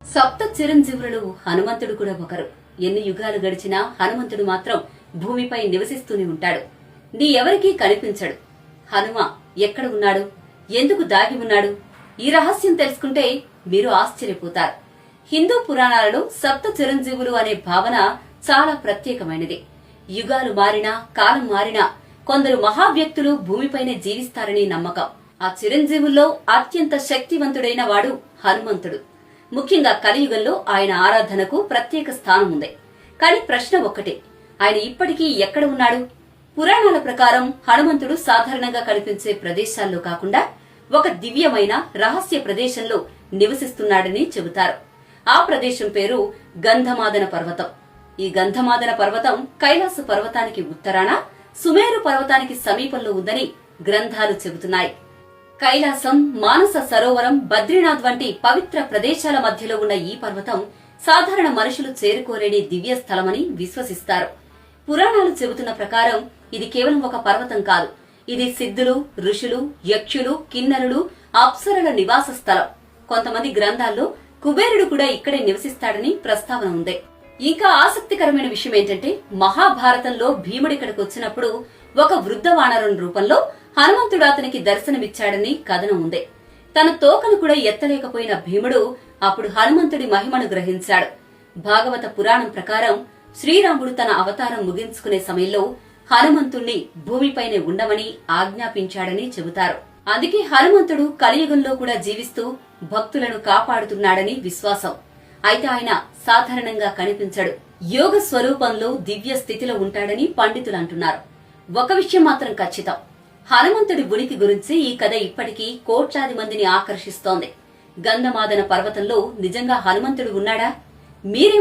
సప్త చిరంజీవులలో హనుమంతుడు కూడా ఒకరు. ఎన్ని యుగాలు గడిచినా హనుమంతుడు మాత్రం భూమిపై నివసిస్తూనే ఉంటాడు. నీ ఎవరికీ కనిపించడు. హనుమ ఎక్కడ ఉన్నాడు, ఎందుకు దాగి ఉన్నాడు? ఈ రహస్యం తెలుసుకుంటే మీరు ఆశ్చర్యపోతారు. హిందూ పురాణాలలో సప్త చిరంజీవులు అనే భావన చాలా ప్రత్యేకమైనది. యుగాలు మారినా, కాలం మారినా కొందరు మహావ్యక్తులు భూమిపైనే జీవిస్తారని నమ్మకం. ఆ చిరంజీవుల్లో అత్యంత శక్తివంతుడైన వాడు హనుమంతుడు. ముఖ్యంగా కలియుగంలో ఆయన ఆరాధనకు ప్రత్యేక స్థానం ఉంది. కానీ ప్రశ్న ఒక్కటే, ఆయన ఇప్పటికీ ఎక్కడ ఉన్నాడు? పురాణాల ప్రకారం హనుమంతుడు సాధారణంగా కనిపించే ప్రదేశాల్లో కాకుండా ఒక దివ్యమైన రహస్య ప్రదేశంలో నివసిస్తున్నాడని చెబుతారు. ఆ ప్రదేశం పేరు గంధమాదన పర్వతం. ఈ గంధమాదన పర్వతం కైలాస పర్వతానికి ఉత్తరాన, సుమేరు పర్వతానికి సమీపంలో ఉందని గ్రంథాలు చెబుతున్నాయి. కైలాసం, మానస సరోవరం, బద్రీనాథ్ వంటి పవిత్ర ప్రదేశాల మధ్యలో ఉన్న ఈ పర్వతం సాధారణ మనుషులు చేరుకోలేని దివ్య స్థలమని విశ్వసిస్తారు. పురాణాలు చెబుతున్న ప్రకారం ఇది కేవలం ఒక పర్వతం కాదు. ఇది సిద్ధులు, ఋషులు, యక్షులు, కిన్నరులు, అప్సరల నివాస స్థలం. కొంతమంది గ్రంథాల్లో కుబేరుడు కూడా ఇక్కడే నివసిస్తాడని ప్రస్తావన ఉంది. ఇంకా ఆసక్తికరమైన విషయం ఏంటంటే, మహాభారతంలో భీముడిక్కడికి వచ్చినప్పుడు ఒక వృద్ధ వానరం రూపంలో హనుమంతుడు అతనికి దర్శనమిచ్చాడని కథనం ఉంది. తన తోకను కూడా ఎత్తలేకపోయిన భీముడు అప్పుడు హనుమంతుడి మహిమను గ్రహించాడు. భాగవత పురాణం ప్రకారం శ్రీరాముడు తన అవతారం ముగించుకునే సమయంలో హనుమంతుణ్ణి భూమిపైనే ఉండమని ఆజ్ఞాపించాడని చెబుతారు. అందుకే హనుమంతుడు కలియుగంలో కూడా జీవిస్తూ భక్తులను కాపాడుతున్నాడని విశ్వాసం. అయితే ఆయన సాధారణంగా కనిపించడు. యోగ స్వరూపంలో దివ్య స్థితిలో ఉంటాడని పండితులు అంటున్నారు. ఒక విషయం మాత్రం ఖచ్చితం, హనుమంతుడి ఉనికి గురించి ఈ కథ ఇప్పటికీ కోట్లాది మందిని ఆకర్షిస్తోంది. గంధమాదన పర్వతంలో నిజంగా హనుమంతుడు ఉన్నాడా? మీరేం